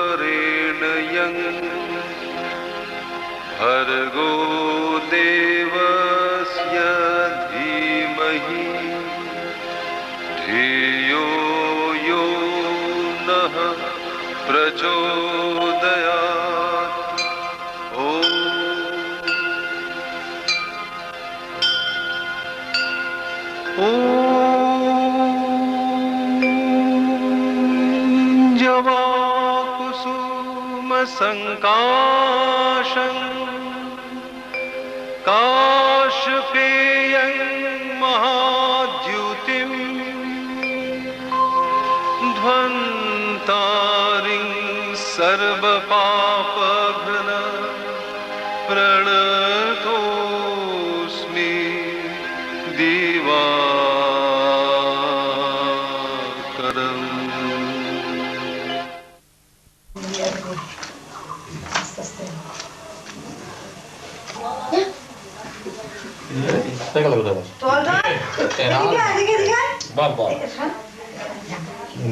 तत्सवितुर्वरेण्यं भर्गो देवस्य धीमहि धियो यो नः प्रचोदयात्। जवाकुसुमसङ्काशं काशपेयं महाद्युतिं ध्वन्तारिं सर्वपापघ्न प्रणतोऽस्मि दिवाकरम्।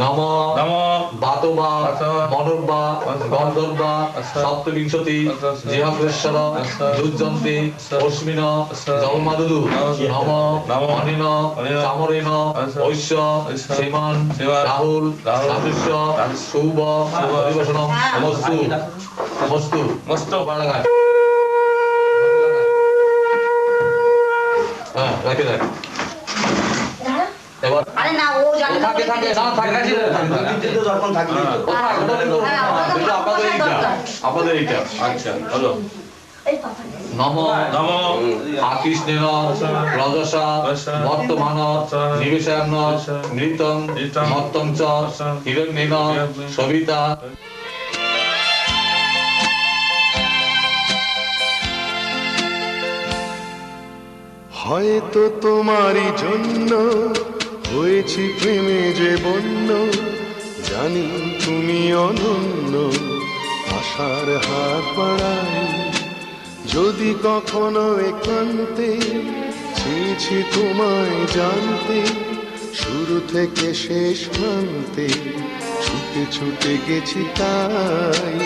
নমো বাতবা মনোর্বা গন্ধর্বা সপ্তবিংশতি জিহাগ্রেশ্বর দুর্জন্তে অস্মিন জগমাদুদু নম অনিন চামরেণ ঐশ্য শ্রীমান রাহুল রাজস্ব শুভ অধিবেশন মস্তু মস্তু মস্ত বাড়াগায়। হ্যাঁ রাখে দেয় এবার আরে না ও জানে থাকে থাকে না থাকে তো যখন থাকি আপনাদের এইটা আচ্ছা হলো নম নম আকিষ্ণেন রজসা বর্তমান নিবেশায়ন মৃতং মত্তং চ হিরণ্যেন সবিতা। হয়তো তোমারই জন্য হয়েছি প্রেমে যে বন্য, জানি তুমি অনন্য, আশার হাত বাড়াই যদি কখনো একান্তে চেয়েছি তোমায় জানতে, শুরু থেকে শেষ প্রান্তে ছুটে ছুটে গেছি তাই।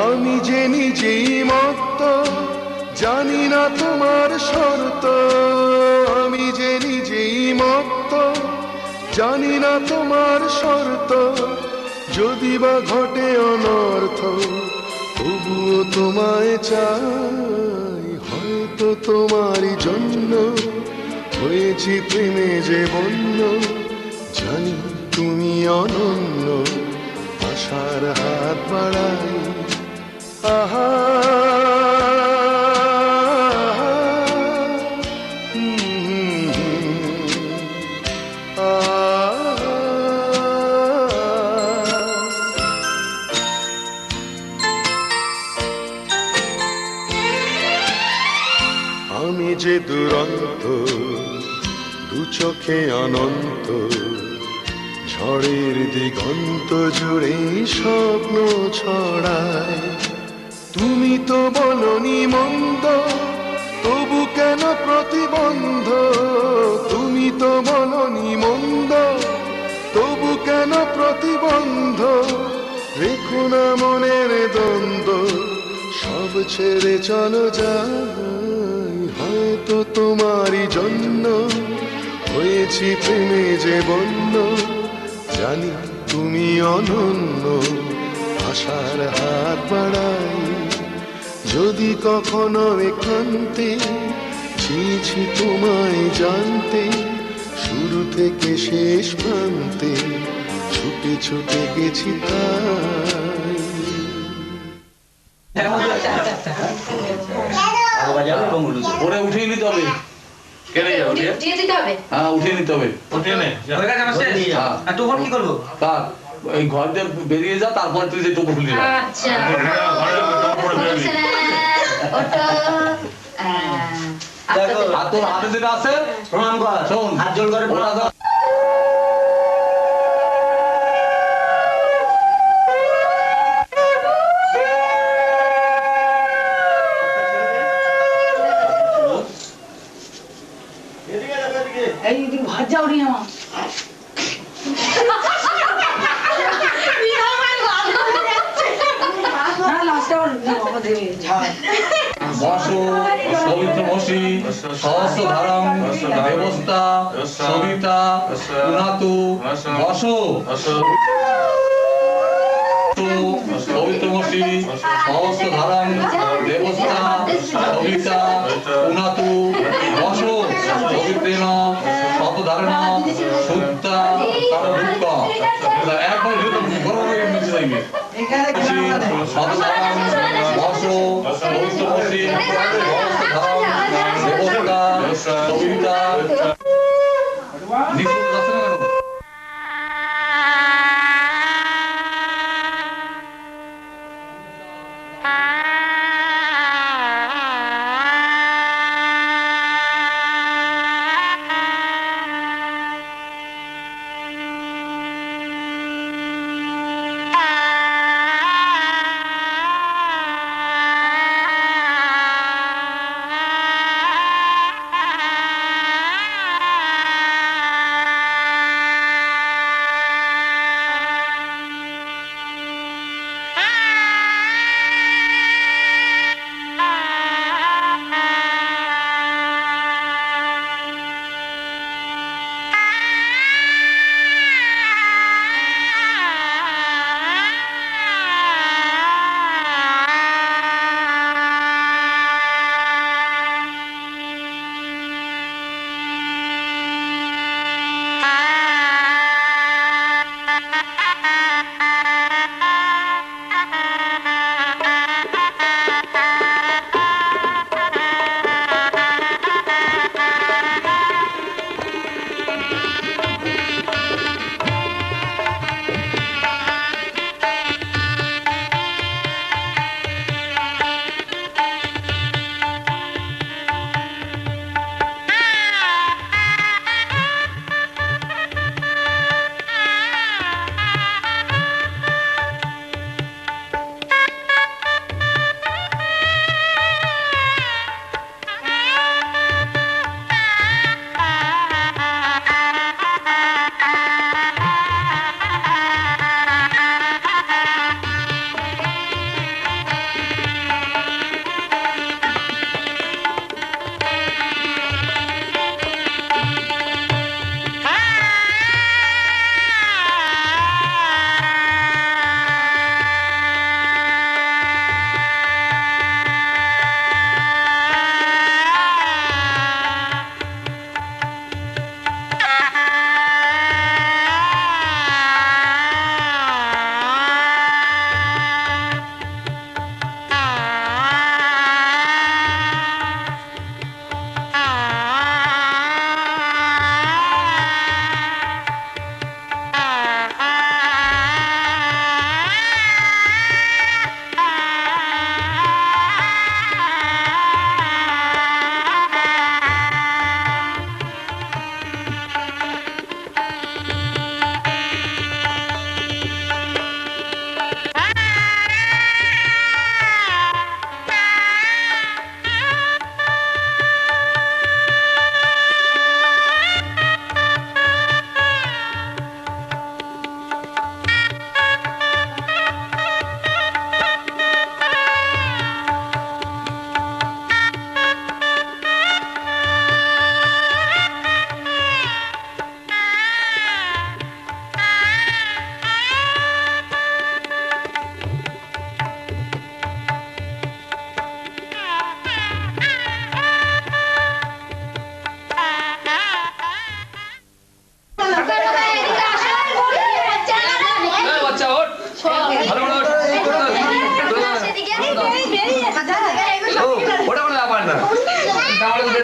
আমি যে নিজেই মত্ত, জানি না তোমার শর্ত, আমি যে নিজেই মত্ত, জানি না তোমার শর্ত, যদি বা ঘটে অনর্থ তবুও তোমায় চাই। হয়তো তোমারই জন্য হয়েছি প্রেমে যে বন্য, জানি তুমি অনন্য, আশার হাত বাড়াই। আহা আমি যে দুরন্ত, দু চোখে অনন্ত, ঝড়ের দিগন্ত জুড়ে স্বপ্ন ছড়ায়। তুমি তো বলনি মন্দ, তবু কেন প্রতিবন্ধ, তুমি তো বলনি মন্দ, তবু কেন প্রতিবন্ধ, রেখো না মনের দ্বন্দ্ব, সব ছেড়ে চলো যাই। হয়তো তোমারই জন্য হয়েছি প্রেমে যে বন্য, জানি তুমি অনন্য, আশার হাত বাড়াই যদি কখনো একান্তে চেয়েছি তোমায় জানতে, শুরু থেকে শেষ প্রান্তে ছুটে ছুটে গেছি তাই। ওরে উঠিয়ে নিতে হবে। কেড়ে যাও উঠিয়ে দিতে হবে। হ্যাঁ উঠিয়ে নিতে হবে। উঠে নে হয়ে গেছে আমার শেষ। আর তখন কি করবো? কার এই ঘর দিয়ে বেরিয়ে যা, তারপরে তুই যে টোপো খুলি না। আচ্ছা ওঠো। আর তোর হাতে যেটা আছে প্রণাম কর। শোন, হাত জোড় করে ওটা প্রণাম দাও। কর। এই ভাত যাও নি আমার না লাস্টে বাবা দেবে বসো সবিত্র মসি সহস্র ধারম দেবস্তা সবিতা পুনাতু বসো সবিত্র মসি সহস্র ধারম দেবস্তা সবিতা পুনাতু বসো সবিত্রেণ শত ধারণ সুত্তা তার দুঃখ একবার গরম হয়ে নিচে যাইবে শত ধারণ বসো সবিত্র মসি সহস্র ধারম দেবস্তা সবিতা নিখুঁত আছে না কেন?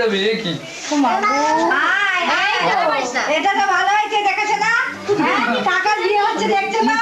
যাবে এ কি এটা তো ভালো হয়েছে দেখেছে না হ্যাঁ টাকা দিয়ে হচ্ছে দেখছে না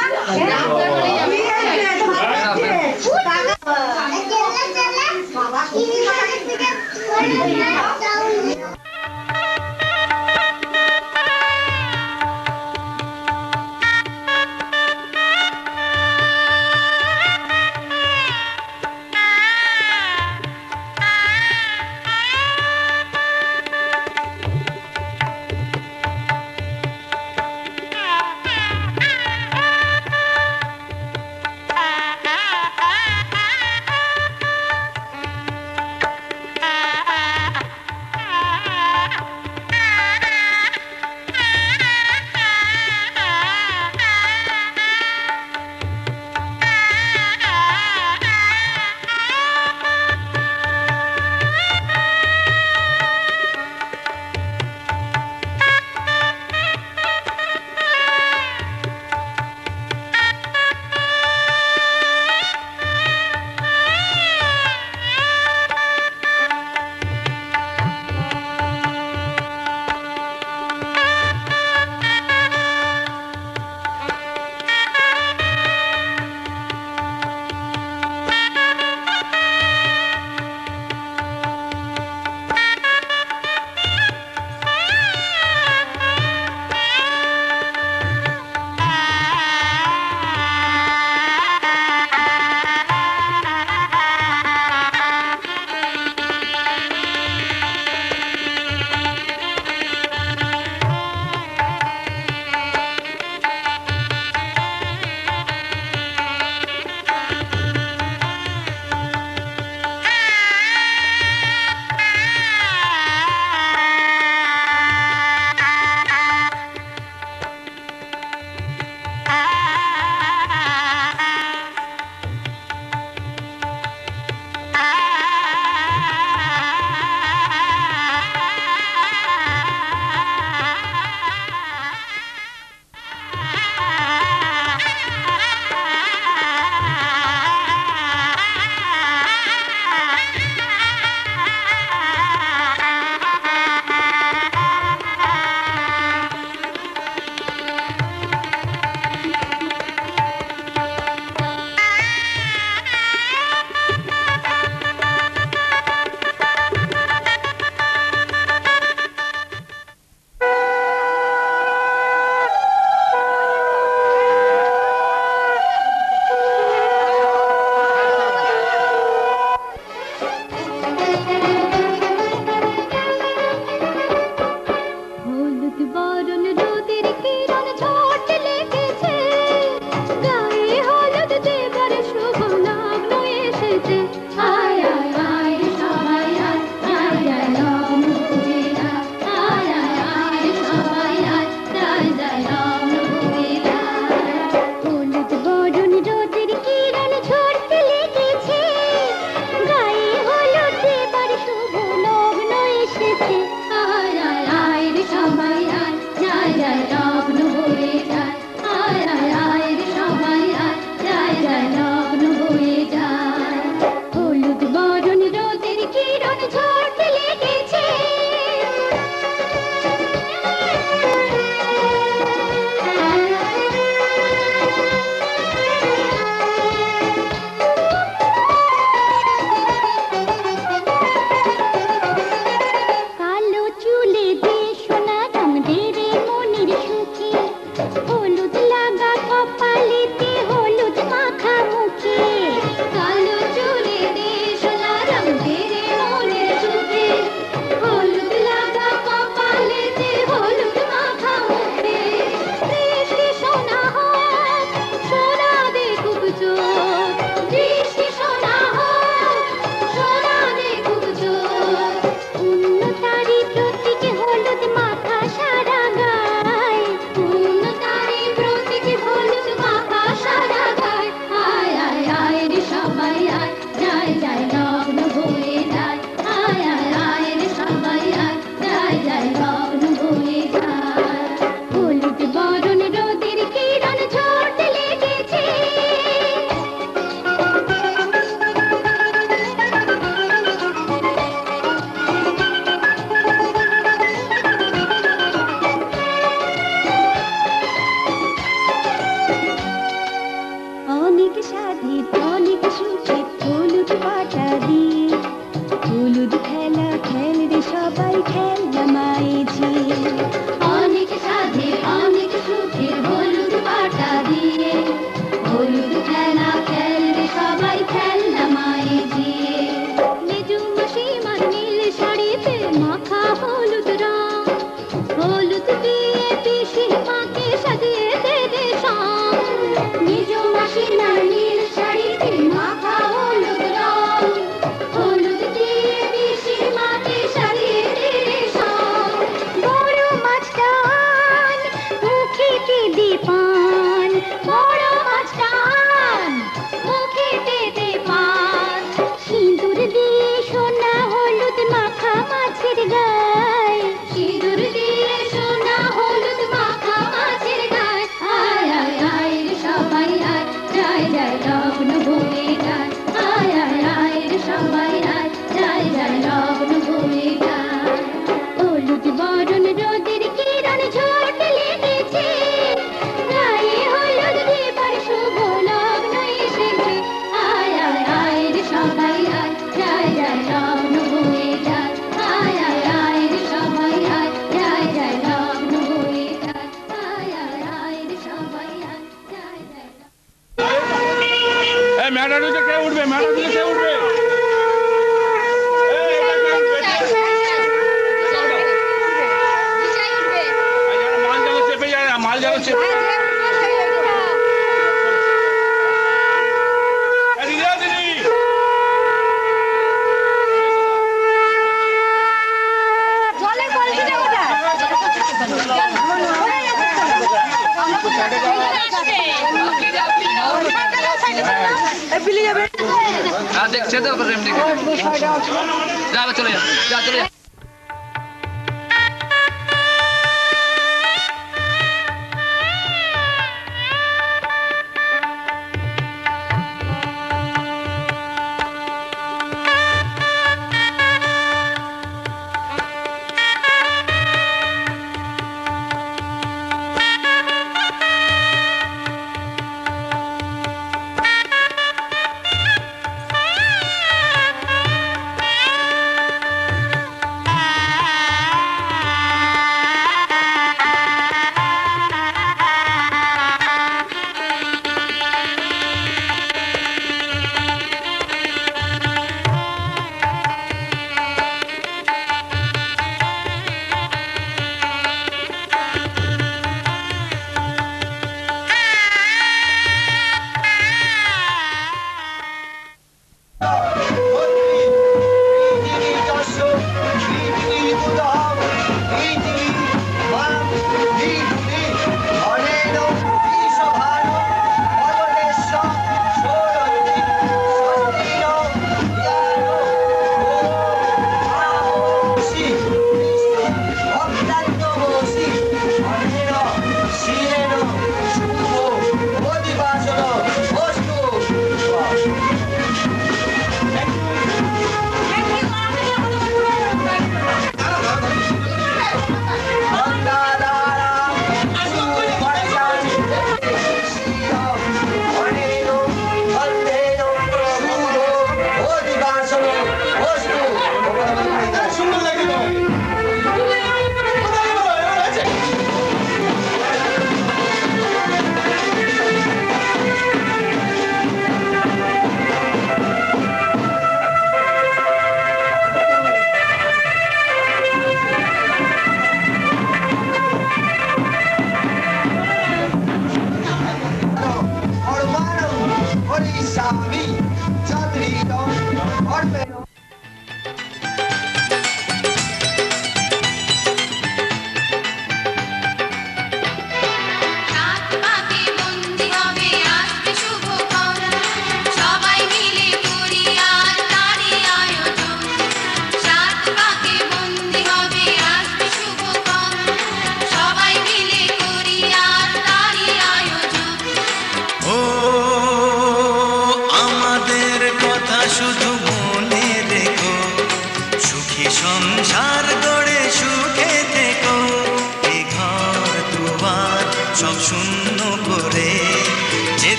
বরণ রোদের কিরণ ঝোট লেগেছে, গায়ে হলুদ দেবার শুভ লগ্ন এসেছে। আয় আয় আয় রে সবাই আয়, যায় যায় লগ্ন হয়ে যায়। আয় আয় আয় রে সবাই আয়, যায় যায় লগ্ন হয়ে যায়। আয় আয় আয় রে সবাই আয়, যায় যায়। ম্যাডামকে কে উঠবে? ম্যাডামকে কে উঠবে? মাল যেন চেপে যায় না, মাল যেন চেপে জলের কলসিটা কোথায়? বিলি যাবে। দেখছে তো এমনি যাবে, চলে যা চলে যা।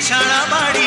সারা বাড়ি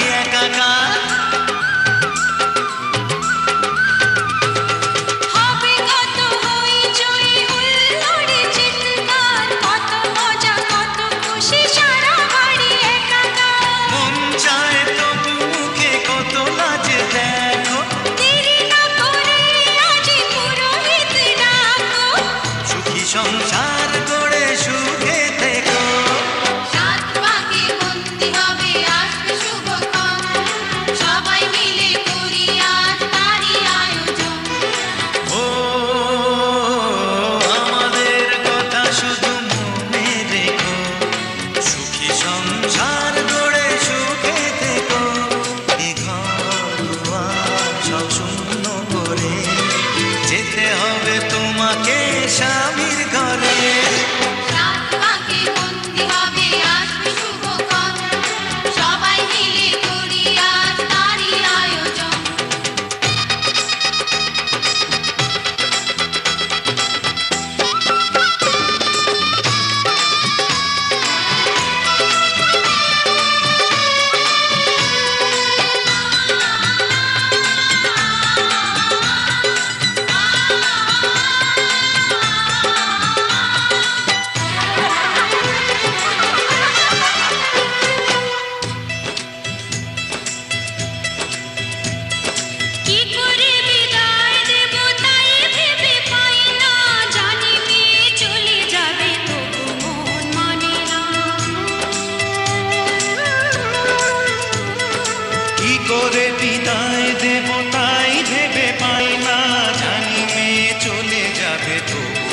করে বিদায় দেব তাই ভেবে পাই না, জানি মেয়ে চলে যাবে তবু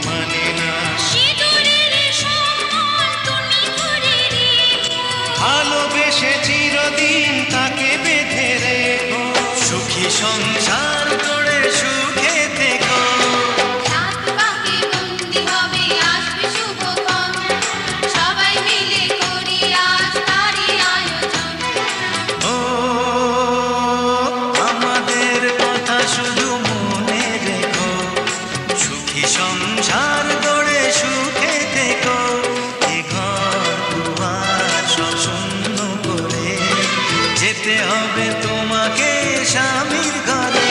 মানে না। ভালোবেসে চিরদিন তাকে বেঁধে রেখো, সুখী সংসার করে সুখে থেকো। আমাদের কথা শুধু মনে রেখো, সুখী সংসার গড়ে সুখে থেকো। এ ঘর দুয়ার সব শূন্য করে যেতে হবে তোমাকে স্বামীর ঘরে।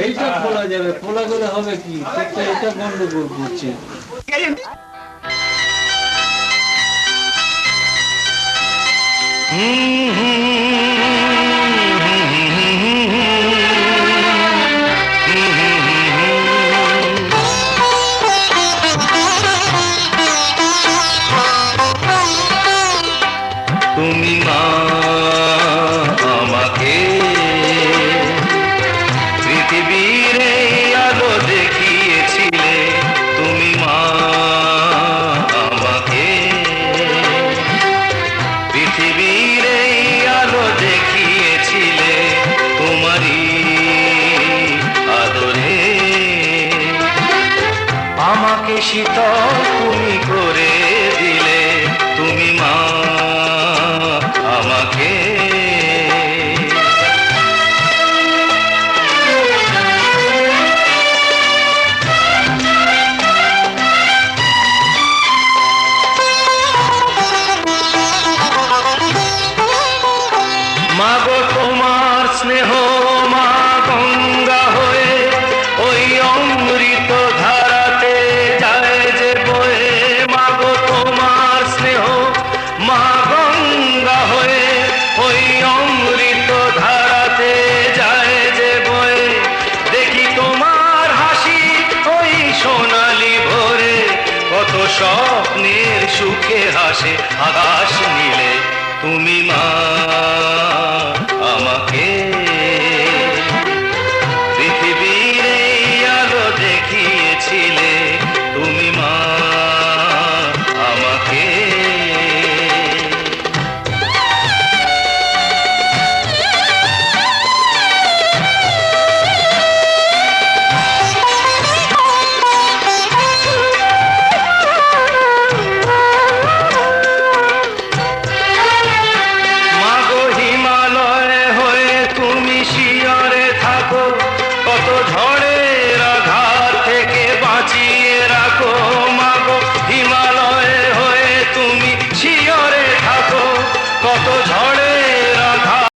এইটা খোলা যাবে, খোলা করে হবে কি, এটা গন্ডগোল করছে। তুমি মা আমাকে পৃথিবীর এই আলো দেখিয়েছিলে, তুমি মা আমাকে পৃথিবীর এই আলো দেখিয়েছিলে, তোমারই আদরে আমাকে শীতল তুমি করে দিলে, তুমি মা আমাকে। মাগো তোমার স্নেহ মা গঙ্গা হয়ে ওই অমৃত ধারাতে যায় যে বয়ে, মাগো তোমার স্নেহ মা গঙ্গা হয়ে ওই অমৃত ধারাতে যায় যে বয়ে, দেখি তোমার হাসি ওই সোনালি ভোরে, কত স্বপ্নের সুখে হাসে আকাশ নীলে, তুমি মা আমাকে।